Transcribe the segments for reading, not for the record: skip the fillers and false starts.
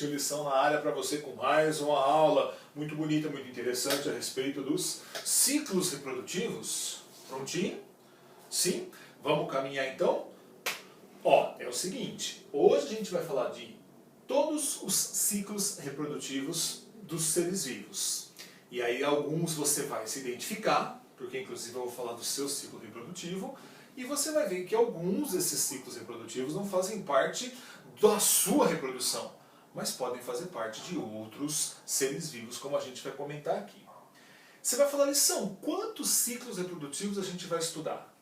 Marketing Lição na área para você com mais uma aula muito bonita, muito interessante a respeito dos ciclos reprodutivos. Prontinho? Sim? Vamos caminhar então? Ó, é o seguinte, hoje a gente vai falar de todos os ciclos reprodutivos dos seres vivos. E aí alguns você vai se identificar, porque inclusive eu vou falar do seu ciclo reprodutivo, e você vai ver que alguns desses ciclos reprodutivos não fazem parte da sua reprodução, mas podem fazer parte de outros seres vivos, como a gente vai comentar aqui. Você vai falar, lição, quantos ciclos reprodutivos a gente vai estudar?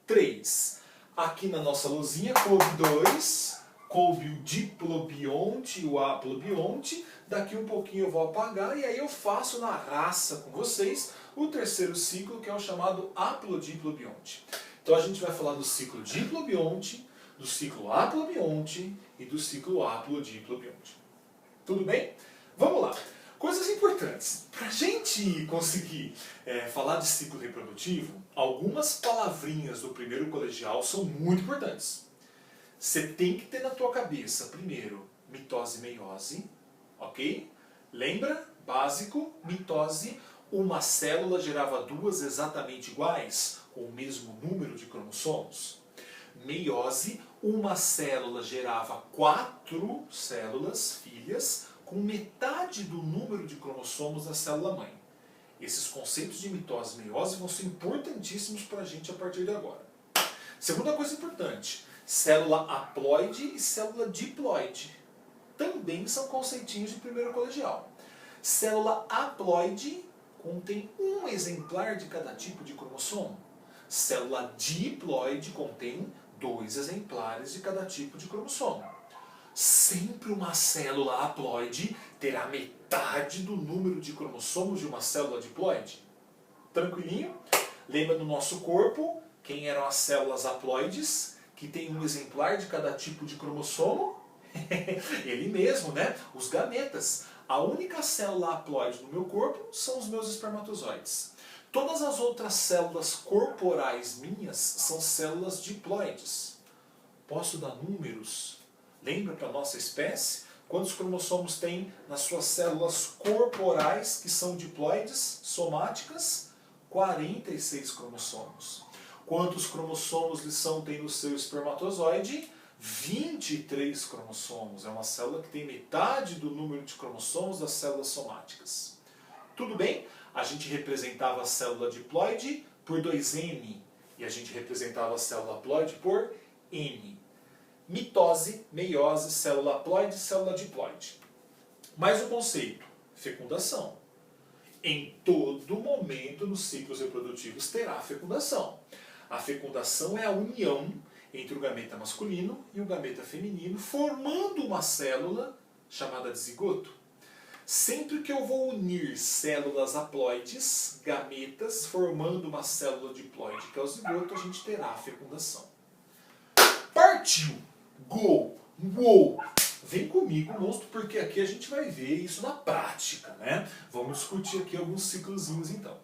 3. Aqui na nossa luzinha coube 2, coube o diplobionte e o aplobionte. Daqui um pouquinho eu vou apagar e aí eu faço na raça com vocês o terceiro ciclo, que é o chamado aplodiplobionte. Então a gente vai falar do ciclo diplobionte, do ciclo aplobionte e do ciclo aplodiplobionte. Tudo bem? Vamos lá. Coisas importantes. Para a gente conseguir falar de ciclo reprodutivo, algumas palavrinhas do primeiro colegial são muito importantes. Você tem que ter na tua cabeça, primeiro, mitose e meiose, ok? Lembra? Básico, mitose, uma célula gerava duas exatamente iguais, com o mesmo número de cromossomos. Meiose, uma célula gerava 4 células filhas com metade do número de cromossomos da célula-mãe. Esses conceitos de mitose e meiose vão ser importantíssimos para a gente a partir de agora. Segunda coisa importante, célula haploide e célula diploide. Também são conceitinhos de primeiro colegial. Célula haploide contém um exemplar de cada tipo de cromossomo. Célula diploide contém 2 exemplares de cada tipo de cromossomo. Sempre uma célula haploide terá metade do número de cromossomos de uma célula diploide. Tranquilinho? Lembra do nosso corpo? Quem eram as células haploides? Que tem um exemplar de cada tipo de cromossomo? Ele mesmo, né? Os gametas. A única célula haploide no meu corpo são os meus espermatozoides. Todas as outras células corporais minhas são células diploides. Posso dar números? Lembra para a nossa espécie? Quantos cromossomos tem nas suas células corporais que são diploides, somáticas? 46 cromossomos. Quantos cromossomos lição tem no seu espermatozoide? 23 cromossomos. É uma célula que tem metade do número de cromossomos das células somáticas. Tudo bem? A gente representava a célula diploide por 2N e a gente representava a célula haploide por N. Mitose, meiose, célula haploide, célula diploide. Mais um conceito, fecundação. Em todo momento nos ciclos reprodutivos terá fecundação. A fecundação é a união entre o gameta masculino e o gameta feminino, formando uma célula chamada de zigoto. Sempre que eu vou unir células haploides, gametas, formando uma célula diploide, que é o zigoto, a gente terá a fecundação. Partiu! Gol! Uou! Vem comigo, monstro, porque aqui a gente vai ver isso na prática, né? Vamos discutir aqui alguns ciclozinhos então.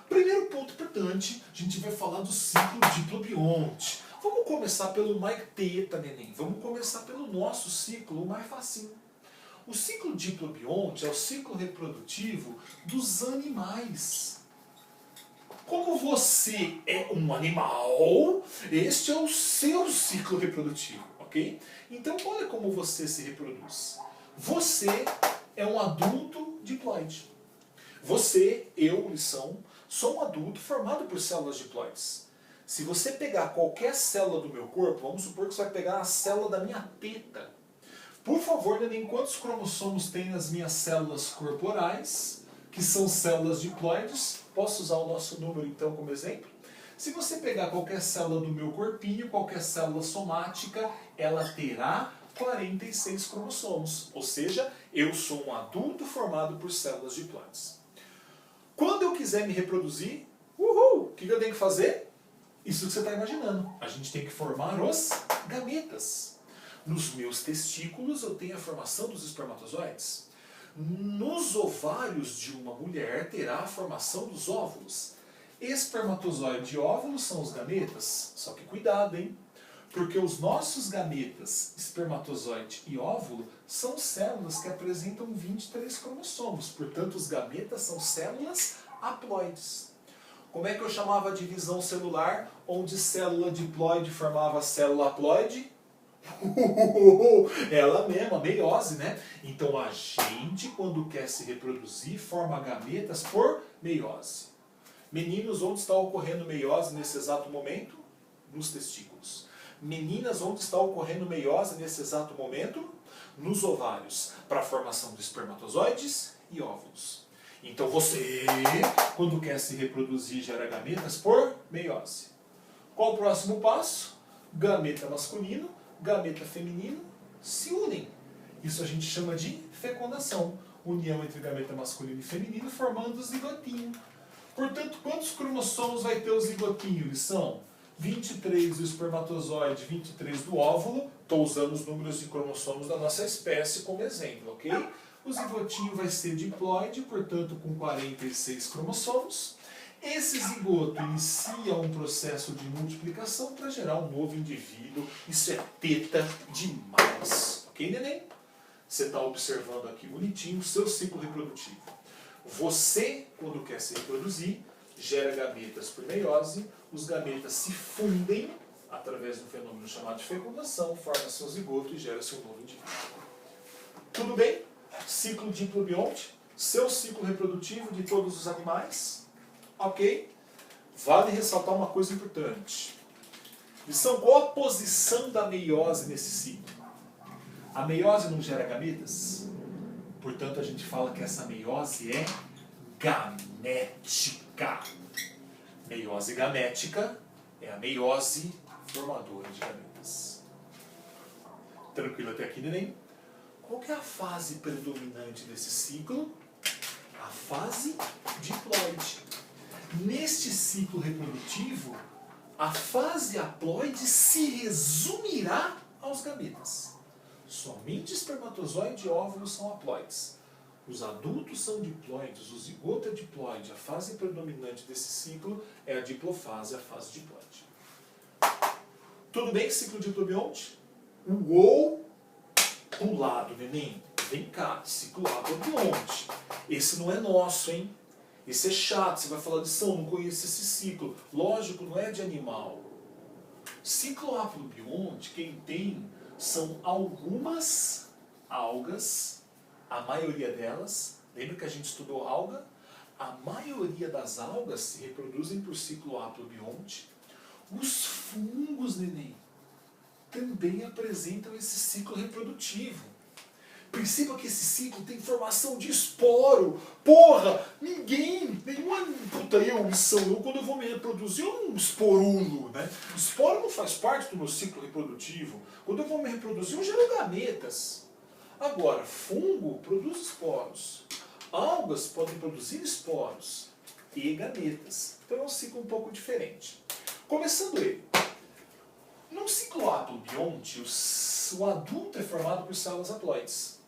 Primeiro ponto importante, a gente vai falar do ciclo diplobionte. Vamos começar pelo mais teta, neném. Vamos começar pelo nosso ciclo, o mais facinho. O ciclo diplobionte é o ciclo reprodutivo dos animais. Como você é um animal, este é o seu ciclo reprodutivo, ok? Então olha como você se reproduz. Você é um adulto diploide. Você, eu, lição, sou um adulto formado por células diploides. Se você pegar qualquer célula do meu corpo, vamos supor que você vai pegar a célula da minha teta. Por favor, neném, quantos cromossomos tem nas minhas células corporais, que são células diploides? Posso usar o nosso número então como exemplo? Se você pegar qualquer célula do meu corpinho, qualquer célula somática, ela terá 46 cromossomos. Ou seja, eu sou um adulto formado por células diploides. Quando eu quiser me reproduzir, o que eu tenho que fazer? Isso que você está imaginando. A gente tem que formar os gametas. Nos meus testículos eu tenho a formação dos espermatozoides. Nos ovários de uma mulher terá a formação dos óvulos. Espermatozoide e óvulos são os gametas. Só que cuidado, hein? Porque os nossos gametas, espermatozoide e óvulo, são células que apresentam 23 cromossomos. Portanto, os gametas são células haploides. Como é que eu chamava a divisão celular, onde célula diploide formava célula haploide? Ela mesma, a meiose, né? Então a gente, quando quer se reproduzir, forma gametas por meiose. Meninos, onde está ocorrendo meiose nesse exato momento? Nos testículos. Meninas, onde está ocorrendo meiose nesse exato momento? Nos ovários, para a formação de espermatozoides e óvulos. Então você, quando quer se reproduzir, gera gametas por meiose. Qual o próximo passo? Gameta masculino, gameta feminino se unem. Isso a gente chama de fecundação. União entre gameta masculino e feminino formando o zigotinho. Portanto, quantos cromossomos vai ter o zigotinho? Eles são 23 do espermatozoide, 23 do óvulo. Estou usando os números de cromossomos da nossa espécie como exemplo, ok? O zigotinho vai ser diploide, portanto com 46 cromossomos. Esse zigoto inicia um processo de multiplicação para gerar um novo indivíduo. Isso é teta demais. Ok, neném? Você está observando aqui bonitinho o seu ciclo reprodutivo. Você, quando quer se reproduzir, gera gametas por meiose. Os gametas se fundem através do fenômeno chamado de fecundação, forma seu zigoto e gera-se um novo indivíduo. Tudo bem? Ciclo diplobionte, seu ciclo reprodutivo de todos os animais. Ok? Vale ressaltar uma coisa importante. Lição, qual a posição da meiose nesse ciclo? A meiose não gera gametas? Portanto, a gente fala que essa meiose é gamética. Meiose gamética é a meiose formadora de gametas. Tranquilo até aqui, neném? Qual que é a fase predominante desse ciclo? A fase diploide. Neste ciclo reprodutivo, a fase haploide se resumirá aos gametas. Somente espermatozoide e óvulo são haploides. Os adultos são diploides, o zigoto é diploide. A fase predominante desse ciclo é a diplofase, a fase diploide. Tudo bem, ciclo diplobionte? Uou! Pulado, neném. Vem cá, ciclo aplobionte. Esse não é nosso, hein? Esse é chato, você vai falar de São, não conheço esse ciclo. Lógico, não é de animal. Ciclo aplobionte, quem tem são algumas algas, a maioria delas, lembra que a gente estudou alga? A maioria das algas se reproduzem por ciclo aplobionte. Os fungos, neném, também apresentam esse ciclo reprodutivo. Perceba que esse ciclo tem formação de esporo. Porra, eu quando eu vou me reproduzir, eu não esporulo, né? Esporo não faz parte do meu ciclo reprodutivo. Quando eu vou me reproduzir, eu gero gametas. Agora, fungo produz esporos. Algas podem produzir esporos e gametas. Então é um ciclo um pouco diferente. Começando ele. No ciclo aplobionte, o adulto é formado por células haploides.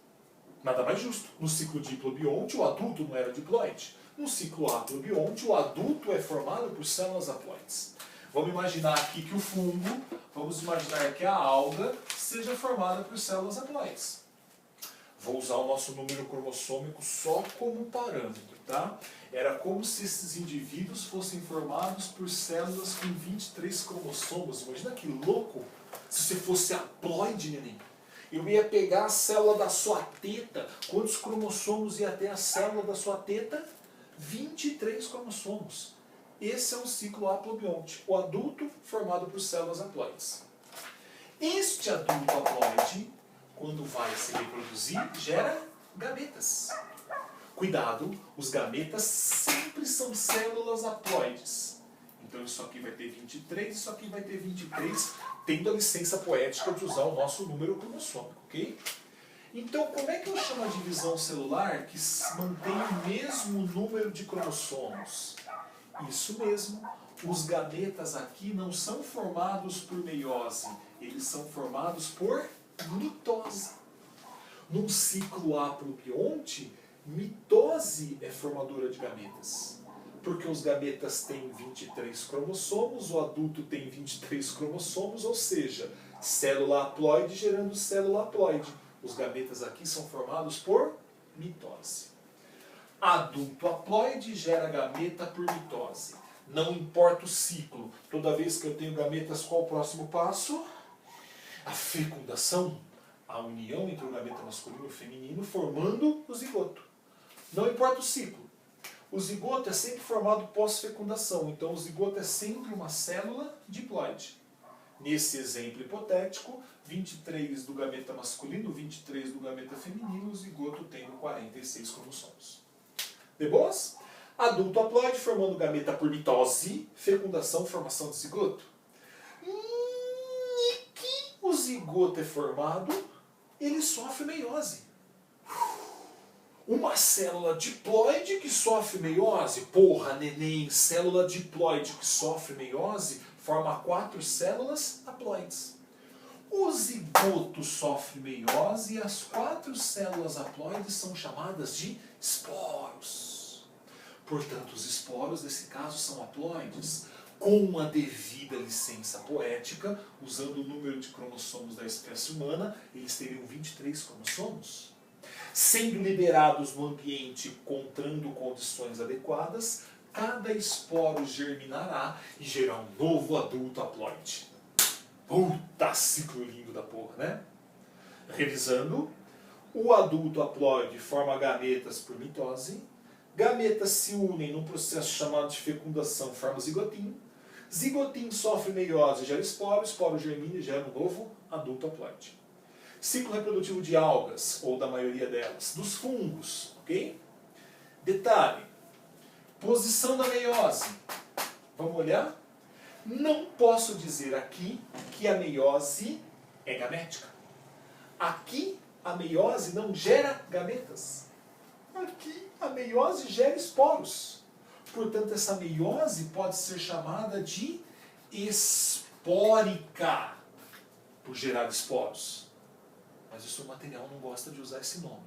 Nada mais justo. No ciclo diplobionte, o adulto não era diploide. No ciclo aplobionte, o adulto é formado por células haploides. Vamos imaginar aqui que o fungo, vamos imaginar que a alga seja formada por células haploides. Vou usar o nosso número cromossômico só como parâmetro, tá? Era como se esses indivíduos fossem formados por células com 23 cromossomos. Imagina que louco se você fosse haploide, neném. Eu ia pegar a célula da sua teta. Quantos cromossomos ia ter a célula da sua teta? 23 cromossomos. Esse é um ciclo aplobionte. O adulto formado por células haploides. Este adulto haploide, quando vai se reproduzir, gera gametas. Cuidado, os gametas sempre são células haploides. Então isso aqui vai ter 23, isso aqui vai ter 23, tendo a licença poética de usar o nosso número cromossômico, ok? Então, como é que eu chamo a divisão celular que mantém o mesmo número de cromossomos? Isso mesmo, os gametas aqui não são formados por meiose, eles são formados por mitose. Num ciclo aplobionte, mitose é formadora de gametas. Porque os gametas têm 23 cromossomos, o adulto tem 23 cromossomos, ou seja, célula haploide gerando célula haploide. Os gametas aqui são formados por mitose. Adulto haploide gera gameta por mitose. Não importa o ciclo. Toda vez que eu tenho gametas, qual o próximo passo? A fecundação. A união entre o gameta masculino e o feminino formando o zigoto. Não importa o ciclo. O zigoto é sempre formado pós-fecundação. Então o zigoto é sempre uma célula diploide. Nesse exemplo hipotético, 23 do gameta masculino, 23 do gameta feminino, o zigoto tendo 46 cromossomos. De boas? Adulto haploide formando gameta por mitose, fecundação, formação de zigoto. E que o zigoto é formado, ele sofre meiose. Uma célula diploide que sofre meiose, porra, neném, célula diploide que sofre meiose, forma 4 células haploides. O zigoto sofre meiose e as 4 células haploides são chamadas de esporos. Portanto, os esporos, nesse caso, são haploides, com a devida licença poética, usando o número de cromossomos da espécie humana, eles teriam 23 cromossomos. Sendo liberados no ambiente, encontrando condições adequadas, cada esporo germinará e gerar um novo adulto haploide. Puta ciclo lindo da porra, né? Revisando, o adulto haploide forma gametas por mitose, gametas se unem num processo chamado de fecundação, forma zigotinho, zigotinho sofre meiose e gera esporo, esporo germina e gera um novo adulto haploide. Ciclo reprodutivo de algas, ou da maioria delas, dos fungos, ok? Detalhe, posição da meiose. Vamos olhar? Não posso dizer aqui que a meiose é gamética. Aqui a meiose não gera gametas. Aqui a meiose gera esporos. Portanto, essa meiose pode ser chamada de espórica, por gerar esporos. Mas o seu material não gosta de usar esse nome.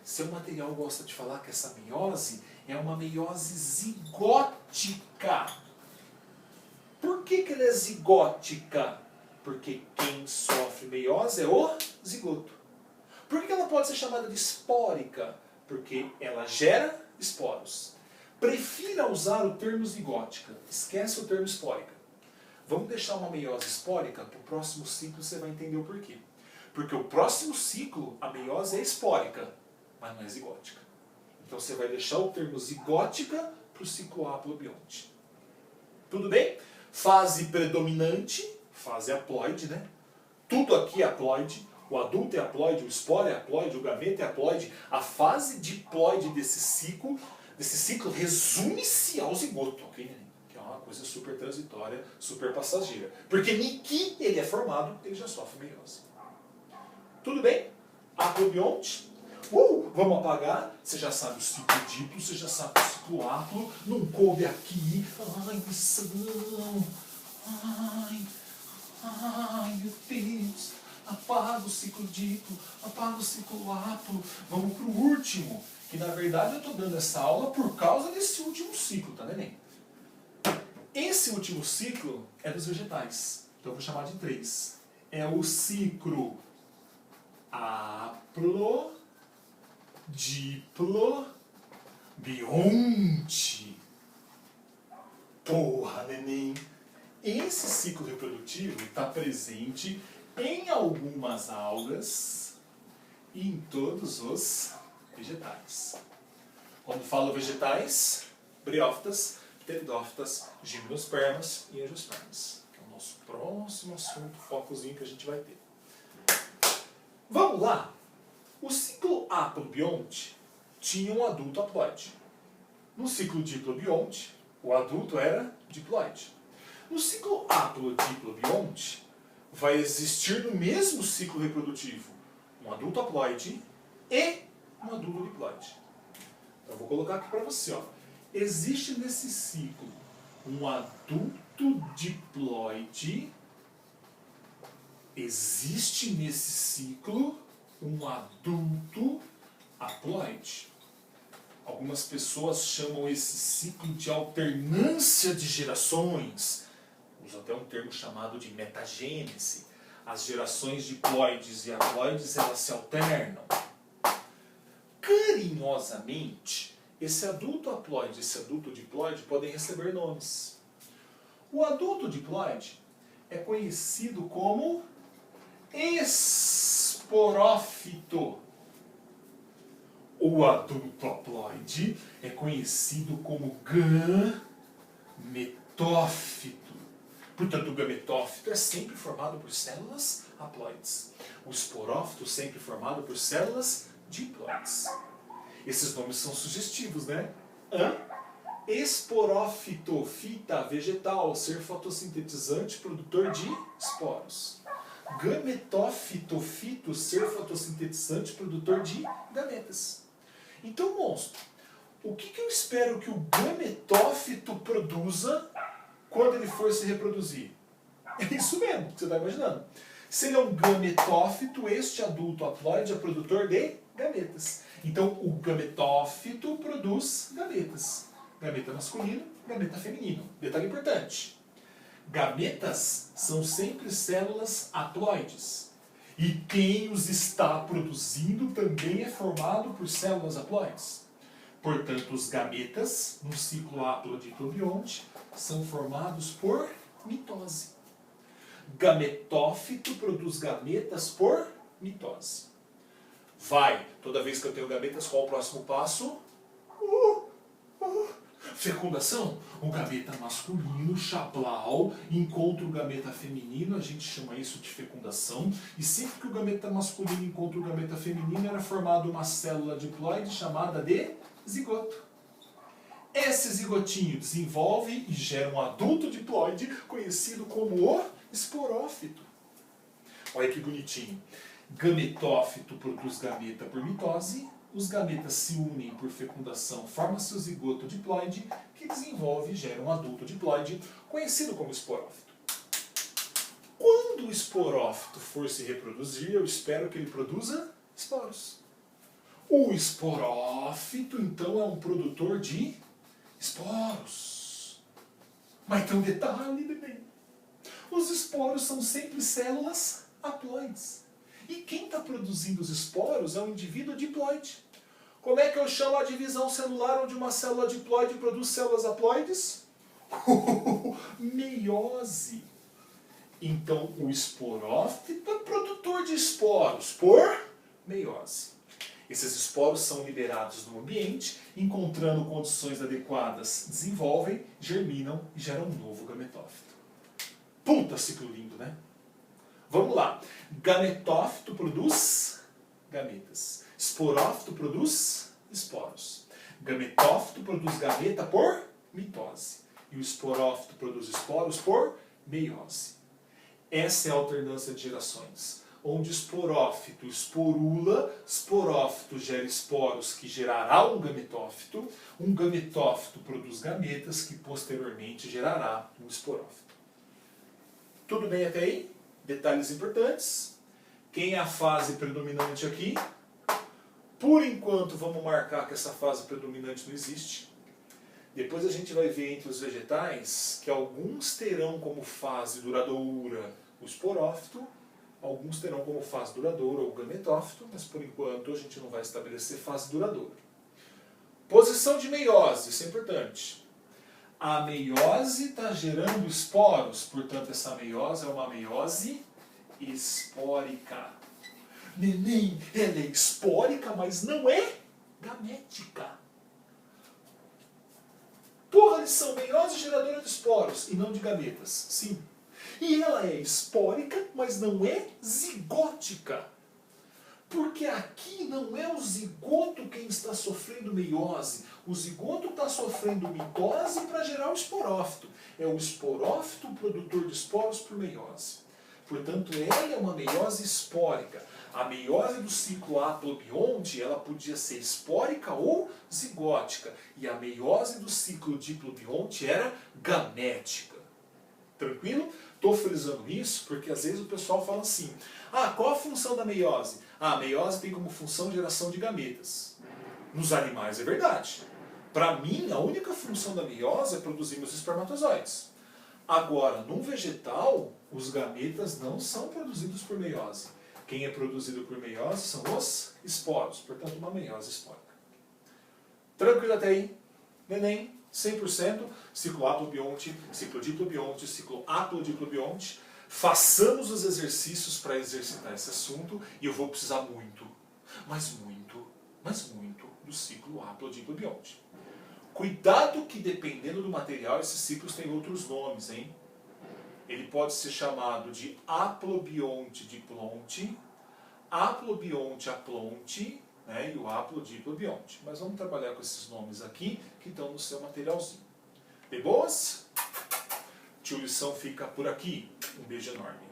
Seu material gosta de falar que essa meiose é uma meiose zigótica. Por que ela é zigótica? Porque quem sofre meiose é o zigoto. Por que ela pode ser chamada de espórica? Porque ela gera esporos. Prefira usar o termo zigótica. Esquece o termo espórica. Vamos deixar uma meiose espórica? Para o próximo ciclo você vai entender o porquê. Porque o próximo ciclo, a meiose é espórica, mas não é zigótica. Então você vai deixar o termo zigótica para o ciclo haplobionte. Tudo bem? Fase predominante, fase haploide, né? Tudo aqui é haploide. O adulto é haploide, o esporo é haploide, o gameta é haploide. A fase diploide desse ciclo resume-se ao zigoto, ok? Que é uma coisa super transitória, super passageira. Porque nem que ele é formado, ele já sofre meiose. Tudo bem? Haplobionte. Vamos apagar. Você já sabe o ciclo diplo, você já sabe o ciclo haplo. Não coube aqui. Ai, missão. Ai, meu Deus. Apaga o ciclo diplo, apaga o ciclo haplo. Vamos para o último. Que na verdade eu estou dando essa aula por causa desse último ciclo, tá, neném? Esse último ciclo é dos vegetais. Então eu vou chamar de 3. É o ciclo haplo, diplo, bionte. Porra, neném. Esse ciclo reprodutivo está presente em algumas algas e em todos os vegetais. Quando falo vegetais, briófitas, pteridófitas, gimnospermas e angiospermas. Que é o nosso próximo assunto, focozinho que a gente vai ter. Vamos lá! O ciclo haplobionte tinha um adulto haploide. No ciclo diplobionte, o adulto era diploide. No ciclo haplo-diplobionte, vai existir no mesmo ciclo reprodutivo um adulto haploide e um adulto diploide. Então eu vou colocar aqui para você. Ó. Existe nesse ciclo um adulto diploide. Existe nesse ciclo um adulto haploide. Algumas pessoas chamam esse ciclo de alternância de gerações. Usa até um termo chamado de metagênese. As gerações diploides e haploides, elas se alternam. Carinhosamente, esse adulto haploide e esse adulto diploide podem receber nomes. O adulto diploide é conhecido como esporófito. O adulto haploide é conhecido como gametófito. Portanto, o gametófito é sempre formado por células haploides. O esporófito sempre formado por células diploides. Esses nomes são sugestivos, né? Esporófito, fita, vegetal, ser fotossintetizante, produtor de esporos. Gametófito, fito, ser fotossintetizante, produtor de gametas. Então, monstro, o que eu espero que o gametófito produza quando ele for se reproduzir? É isso mesmo que você está imaginando. Se ele é um gametófito, este adulto haploide é produtor de gametas. Então, o gametófito produz gametas. Gameta masculino, gameta feminino. Detalhe importante. Gametas são sempre células haploides. E quem os está produzindo também é formado por células haploides. Portanto, os gametas, no ciclo haplodito-bionte, são formados por mitose. Gametófito produz gametas por mitose. Toda vez que eu tenho gametas, qual o próximo passo? Fecundação. O gameta masculino, chablau, encontra o gameta feminino, a gente chama isso de fecundação. E sempre que o gameta masculino encontra o gameta feminino, era formada uma célula diploide chamada de zigoto. Esse zigotinho desenvolve e gera um adulto diploide conhecido como o esporófito. Olha que bonitinho. Gametófito produz gameta por mitose, os gametas se unem por fecundação, forma-se o zigoto diploide, que desenvolve e gera um adulto diploide, conhecido como esporófito. Quando o esporófito for se reproduzir, eu espero que ele produza esporos. O esporófito, então, é um produtor de esporos. Mas tem um detalhe, bebê. Os esporos são sempre células haploides. E quem está produzindo os esporos é um indivíduo diploide. Como é que eu chamo a divisão celular onde uma célula diploide produz células haploides? Meiose. Então, o esporófito é produtor de esporos por meiose. Esses esporos são liberados no ambiente, encontrando condições adequadas, desenvolvem, germinam e geram um novo gametófito. Puta ciclo lindo, né? Vamos lá. Gametófito produz gametas. Esporófito produz esporos. Gametófito produz gameta por mitose. E o esporófito produz esporos por meiose. Essa é a alternância de gerações. Onde esporófito esporula, esporófito gera esporos que gerará um gametófito produz gametas que posteriormente gerará um esporófito. Tudo bem até aí? Detalhes importantes. Quem é a fase predominante aqui? Por enquanto vamos marcar que essa fase predominante não existe. Depois a gente vai ver entre os vegetais que alguns terão como fase duradoura o esporófito, alguns terão como fase duradoura o gametófito, mas por enquanto a gente não vai estabelecer fase duradoura. Posição de meiose, isso é importante. A meiose está gerando esporos, portanto essa meiose é uma meiose espórica. Neném, ela é espórica, mas não é gamética. Porra, lição, meiose geradora de esporos e não de gametas. Sim. E ela é espórica, mas não é zigótica. Porque aqui não é o zigoto quem está sofrendo meiose. O zigoto está sofrendo mitose para gerar o esporófito. É o esporófito o produtor de esporos por meiose. Portanto, ela é uma meiose espórica. A meiose do ciclo haplobionte, ela podia ser espórica ou zigótica. E a meiose do ciclo diplobionte era gamética. Tranquilo? Estou frisando isso porque às vezes o pessoal fala assim: qual a função da meiose? A meiose tem como função geração de gametas. Nos animais é verdade. Para mim, a única função da meiose é produzir meus espermatozoides. Agora, num vegetal, os gametas não são produzidos por meiose. Quem é produzido por meiose são os esporos, portanto, uma meiose espórica. Tranquilo até aí? Neném, 100%, ciclo aplobionte, ciclo diplobionte, ciclo aplodiplobionte. Façamos os exercícios para exercitar esse assunto e eu vou precisar muito, mas muito do ciclo aplodiplobionte. Cuidado que dependendo do material, esses ciclos têm outros nomes, hein? Ele pode ser chamado de aplobionte diplonte, aplobionte aplonte, né, e o aplodiplobionte. Mas vamos trabalhar com esses nomes aqui, que estão no seu materialzinho. De boas? Tio Lição fica por aqui. Um beijo enorme.